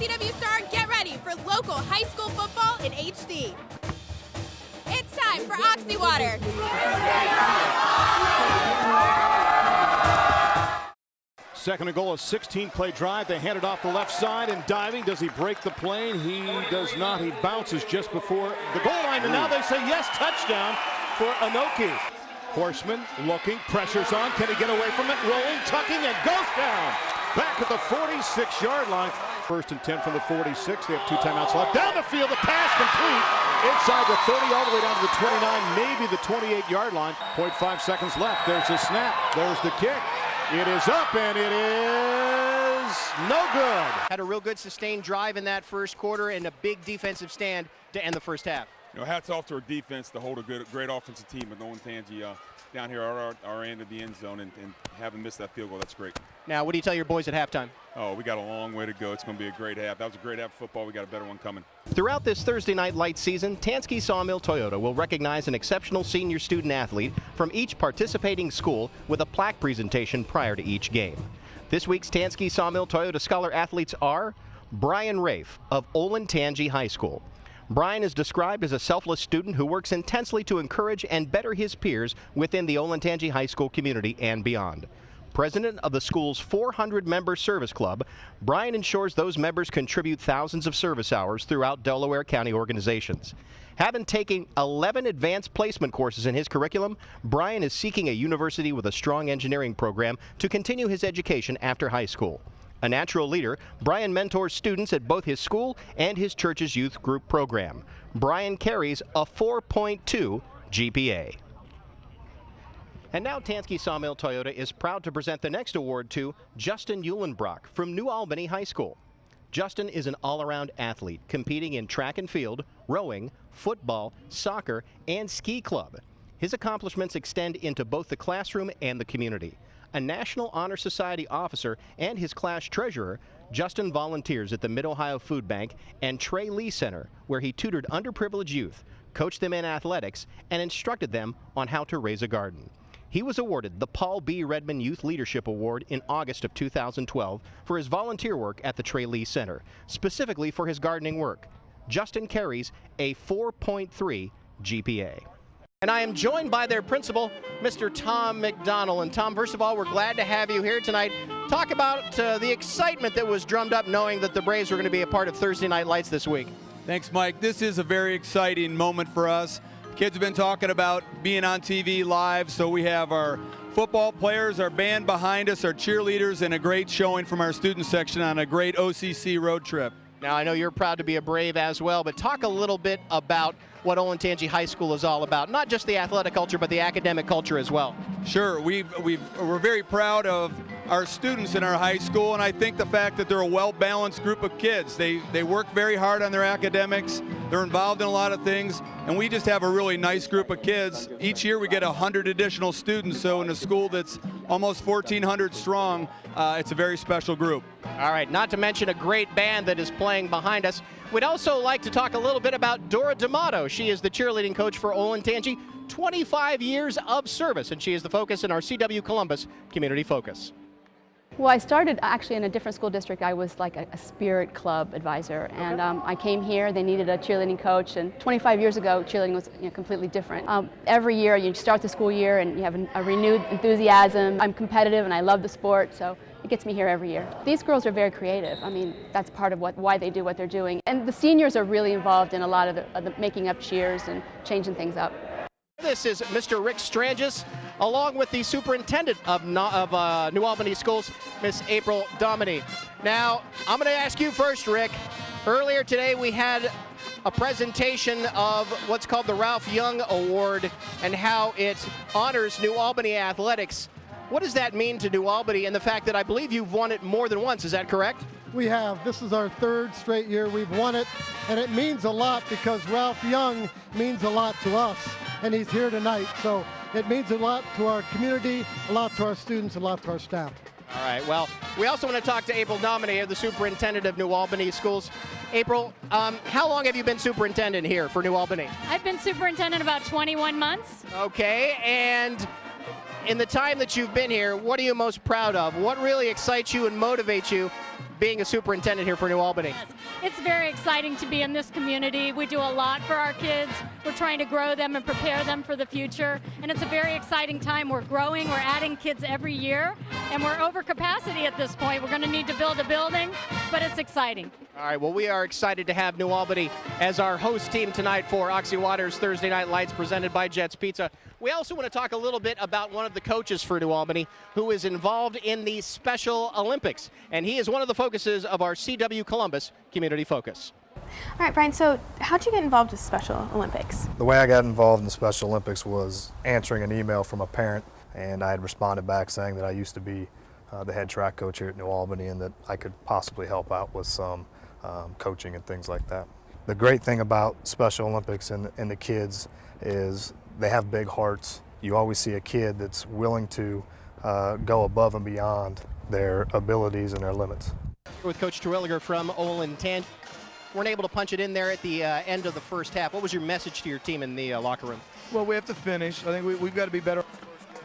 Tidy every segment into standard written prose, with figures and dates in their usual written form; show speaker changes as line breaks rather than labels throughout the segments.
CW Star, get ready for local high school football in HD. It's time for OXYwater.
Second and goal, a 16-play drive. They hand it off the left side, and diving. Does he break the plane? He does not. He bounces just before the goal line, and now they say yes, touchdown for Anoki. Horseman looking, pressure's on. Can he get away from it? Rolling, tucking, and goes down. Back at the 46-yard line. First and 10 from the 46. They have 2 timeouts left. Down the field, the pass complete. Inside the 30, all the way down to the 29, maybe the 28-yard line. 0.5 seconds left. There's the snap. There's the kick. It is up, and it is no good.
Had a real good sustained drive in that first quarter and a big defensive stand to end the first half.
You know, hats off to our defense to hold a great offensive team with Olentangy down here at our end of the end zone and having missed that field goal. That's great.
Now, what do you tell your boys at halftime?
Oh, we got a long way to go. It's going to be a great half. That was a great half of football. We got a better one coming.
Throughout this Thursday Night Lights season, Tansky Sawmill Toyota will recognize an exceptional senior student athlete from each participating school with a plaque presentation prior to each game. This week's Tansky Sawmill Toyota Scholar athletes are Brian Rafe of Olentangy High School. Brian is described as a selfless student who works intensely to encourage and better his peers within the Olentangy High School community and beyond. President of the school's 400-member service club, Brian ensures those members contribute thousands of service hours throughout Delaware County organizations. Having taken 11 advanced placement courses in his curriculum, Brian is seeking a university with a strong engineering program to continue his education after high school. A natural leader, Brian mentors students at both his school and his church's youth group program. Brian carries a 4.2 GPA. And now Tansky Sawmill Toyota is proud to present the next award to Justin Eulenbrock from New Albany High School. Justin is an all-around athlete competing in track and field, rowing, football, soccer, and ski club. His accomplishments extend into both the classroom and the community. A National Honor Society officer and his class treasurer, Justin volunteers at the Mid-Ohio Food Bank and Trey Lee Center, where he tutored underprivileged youth, coached them in athletics, and instructed them on how to raise a garden. He was awarded the Paul B. Redman Youth Leadership Award in August of 2012 for his volunteer work at the Trey Lee Center, specifically for his gardening work. Justin carries a 4.3 GPA. And I am joined by their principal, Mr. Tom McDonald. And Tom, first of all, we're glad to have you here tonight. Talk about the excitement that was drummed up knowing that the Braves were going to be a part of Thursday Night Lights this week.
Thanks, Mike. This is a very exciting moment for us. Kids have been talking about being on TV live, so we have our football players, our band behind us, our cheerleaders, and a great showing from our student section on a great OCC road trip.
Now, I know you're proud to be a Brave as well, but talk a little bit about what Olentangy High School is all about. Not just the athletic culture, but the academic culture as well.
Sure, we're very proud of our students in our high school, and I think the fact that they're a well-balanced group of kids. They work very hard on their academics, they're involved in a lot of things, and we just have a really nice group of kids. Each year we get 100 additional students, so in a school that's almost 1,400 strong, it's a very special group.
All right, not to mention a great band that is playing behind us. We'd also like to talk a little bit about Dora D'Amato. She is the cheerleading coach for Olentangy, 25 years of service, and she is the focus in our CW Columbus Community Focus.
Well, I started actually in a different school district. I was like a spirit club advisor, and I came here. They needed a cheerleading coach, and 25 years ago, cheerleading was completely different. Every year, you start the school year, and you have a renewed enthusiasm. I'm competitive, and I love the sport, so it gets me here every year. These girls are very creative. I mean, that's part of why they do what they're doing. And the seniors are really involved in a lot of the making up cheers and changing things up.
This is Mr. Rick Strangis, along with the superintendent of New Albany Schools, Miss April Dominy. Now, I'm going to ask you first, Rick. Earlier today, we had a presentation of what's called the Ralph Young Award and how it honors New Albany athletics. What does that mean to New Albany and the fact that I believe you've won it more than once? Is that correct?
We have. This is our third straight year we've won it, and it means a lot because Ralph Young means a lot to us, and he's here tonight. So it means a lot to our community, a lot to our students, a lot to our staff.
All right, well, we also want to talk to April Dominy, the superintendent of New Albany Schools. April, how long have you been superintendent here for New Albany?
I've been superintendent about 21 months.
Okay, and In the time that you've been here, what are you most proud of? What really excites you and motivates you being a superintendent here for New Albany?
It's very exciting to be in this community. We do a lot for our kids. We're trying to grow them and prepare them for the future. And it's a very exciting time. We're growing, we're adding kids every year, and we're over capacity at this point. We're going to need to build a building, but it's exciting.
All right, well, we are excited to have New Albany as our host team tonight for OXYwater's Thursday Night Lights presented by Jets Pizza. We also want to talk a little bit about one of the coaches for New Albany who is involved in the Special Olympics, and he is one of the focuses of our CW Columbus Community Focus.
All right, Brian, so how'd you get involved with Special Olympics?
The way I got involved in the Special Olympics was answering an email from a parent, and I had responded back saying that I used to be the head track coach here at New Albany and that I could possibly help out with some coaching and things like that. The great thing about Special Olympics and the kids is they have big hearts. You always see a kid that's willing to go above and beyond their abilities and their limits.
With Coach Terwilliger from Olentangy, weren't able to punch it in there at the end of the first half. What was your message to your team in the locker room?
Well, we have to finish. I think we've got to be better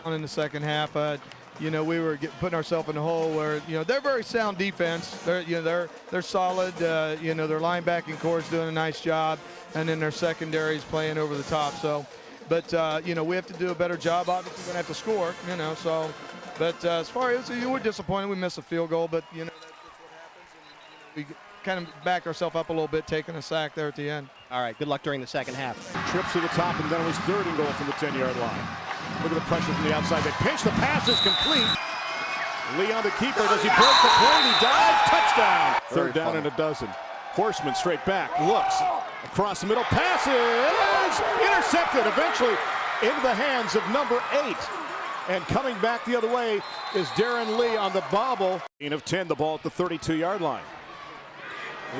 in the second half. You know, we were putting ourselves in a hole where, you know, they're very sound defense. They're solid. You know, their linebacking core is doing a nice job, and then their secondary is playing over the top. So, but you know, we have to do a better job. Obviously, we're gonna have to score. You know, so. But as far as you were disappointed, we missed a field goal. But you know, that's just what happens. And, you know, we kind of backed ourselves up a little bit, taking a sack there at the end.
All right, good luck during the second half.
Trips to the top, and then it was 3rd and goal from the 10-yard line. Look at the pressure from the outside. They pinch, the pass is complete. Lee on the keeper. Does he break the plane? He dives. Touchdown. Third down and a dozen. Horseman straight back. Looks across the middle. Passes. Intercepted. Eventually into the hands of number 8. And coming back the other way is Darren Lee on the bobble. Gain of 10. The ball at the 32-yard line.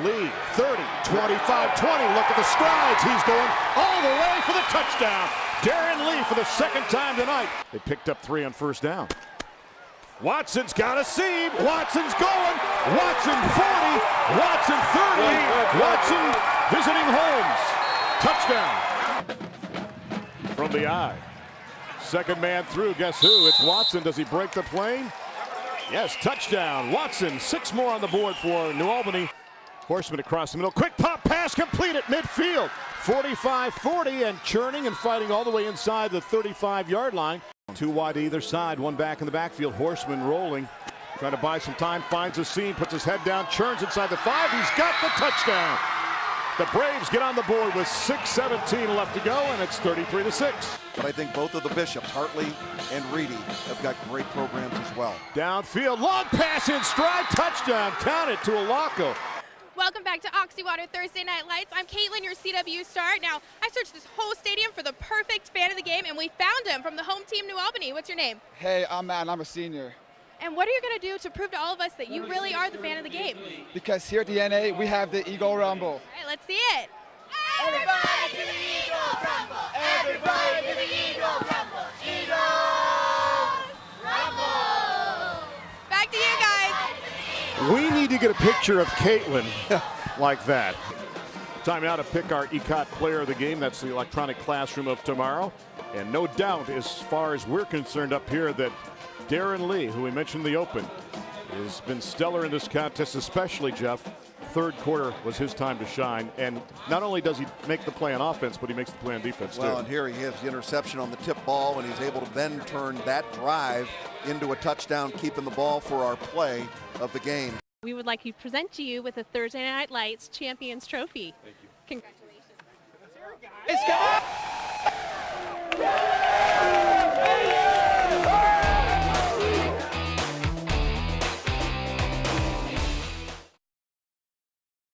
Lee, 30, 25, 20. Look at the strides. He's going all the way for the touchdown. Darren Lee for the second time tonight. They picked up 3 on first down. Watson's got a seam. Watson's going. Watson 40. Watson 30. Watson visiting Holmes. Touchdown. From the eye. Second man through. Guess who? It's Watson. Does he break the plane? Yes, touchdown. Watson, 6 more on the board for New Albany. Horseman across the middle. Quick pop pass complete at midfield. 45-40 and churning and fighting all the way inside the 35-yard line. 2 wide either side, 1 back in the backfield. Horseman rolling, trying to buy some time, finds a seam, puts his head down, churns inside the 5. He's got the touchdown. The Braves get on the board with 6:17 left to go, and it's 33-6.
But I think both of the Bishops, Hartley and Reedy, have got great programs as well.
Downfield, long pass in stride, touchdown. Count it to Alaco.
Welcome back to OXYwater Thursday Night Lights. I'm Caitlin, your CW star. Now, I searched this whole stadium for the perfect fan of the game, and we found him from the home team, New Albany. What's your name?
Hey, I'm Matt, and I'm a senior.
And what are you going to do to prove to all of us that you really are the fan of the game?
Because here at the NA, we have the Eagle Rumble.
All right, let's see it.
Everybody to the Eagle Rumble! Everybody to the Eagle Rumble! Eagles Rumble!
Back to you guys.
We need to get a picture of Caitlin like that. Time now to pick our ECOT player of the game. That's the electronic classroom of tomorrow. And no doubt, as far as we're concerned up here, that Darren Lee, who we mentioned in the open, has been stellar in this contest, especially, Jeff. 3rd quarter was his time to shine. And not only does he make the play on offense, but he makes the play on defense,
well,
too.
And here he has the interception on the tip ball, and he's able to then turn that drive into a touchdown, keeping the ball for our play of the game.
We would like to present to you with the Thursday Night Lights Champions Trophy.
Thank you.
Congratulations.